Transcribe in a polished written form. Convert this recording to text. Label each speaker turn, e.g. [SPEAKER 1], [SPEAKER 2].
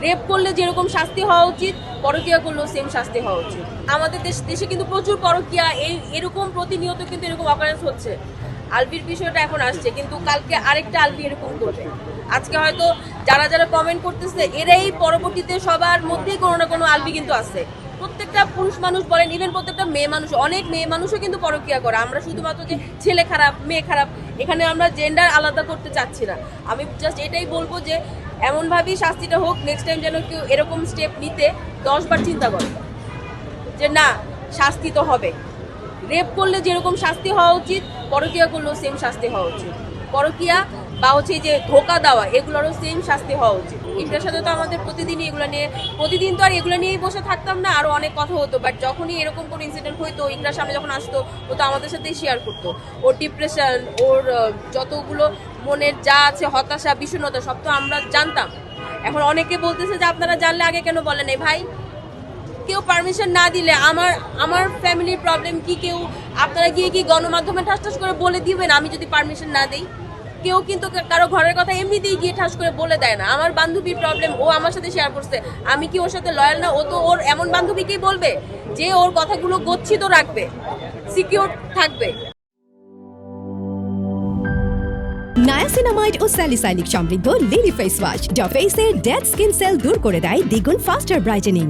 [SPEAKER 1] Rape করলে যেরকম শাস্তি হওয়া উচিত, পরকীয়া করলেও সেম শাস্তি হওয়া উচিত। আমাদের দেশে কিন্তু প্রচুর পরকীয়া, এরকম প্রতিনিয়ত কিন্তু এরকম অকারেন্স হচ্ছে। আলবির বিষয়টা এখন আসছে, কিন্তু কালকে আরেকটা আলবি এরকম করবে। আজকে হয়তো যারা যারা কমেন্ট করতেছে এরাই পরবর্তীতে সবার মধ্যেই কোনো না কোনো আলবি কিন্তু আছে। প্রত্যেকটা পুরুষ মানুষ বলেন, ইভেন প্রত্যেকটা মেয়ে মানুষ, অনেক মেয়ে মানুষও কিন্তু পরকীয়া করে। আমরা শুধুমাত্র যে ছেলে খারাপ মেয়ে খারাপ, এখানে আমরা জেন্ডার আলাদা করতে চাচ্ছি না। আমি জাস্ট এটাই বলবো যে এমনভাবেই শাস্তিটা হোক, নেক্সট টাইম যেন কেউ এরকম স্টেপ নিতে 10 বার চিন্তা করে যে না, শাস্তি তো হবে। রেপ করলে যেরকম শাস্তি হওয়া উচিত, পরকীয়া করলেও সেম শাস্তি হওয়া উচিত। পরকীয়া বা হচ্ছে যে ধোকা দেওয়া, এগুলোরও সেম শাস্তি হওয়া উচিত। এটার সাথে তো আমাদের প্রতিদিনই এগুলো নিয়ে, প্রতিদিন তো আর এগুলো নিয়েই বসে থাকতাম না, আরও অনেক কথা হতো। বাট যখনই এরকম কোনো ইনসিডেন্ট হইতো, ইকরার সামনে যখন আসতো, ও তো আমাদের সাথেই শেয়ার করতো ওর ডিপ্রেশন, ওর যতগুলো মনের যা আছে, হতাশা বিষণ্ণতা, সব তো আমরা জানতাম। এখন অনেকে বলতেছে যে আপনারা জানলে আগে কেন বলেন নাই। ভাই, কেউ পারমিশন না দিলে আমার ফ্যামিলির প্রবলেম কি কেউ আপনারা গিয়ে কি গণমাধ্যমে ঠাস ঠাস করে বলে দিবেন আমি যদি পারমিশন না দেই? কেউ কিন্তু কারো ঘরের কথা এমনিতেই গিয়ে ঠাস করে বলে দেয় না। আমার বান্ধবীর প্রবলেম ও আমার সাথে শেয়ার করছে, আমি কি ওর সাথে লয়াল না? ও তো ওর এমন বান্ধবীকেই বলবে যে ওর কথাগুলো গচ্ছিত রাখবে, সিকিউর থাকবে।
[SPEAKER 2] নায়াসিনামাইড ও স্যালিসাইলিক সমৃদ্ধ লিলি ফেস ওয়াশ যা ফেসের ডেড স্কিন সেল দূর করে দেয় দ্বিগুণ ফাস্টার ব্রাইটেনিং।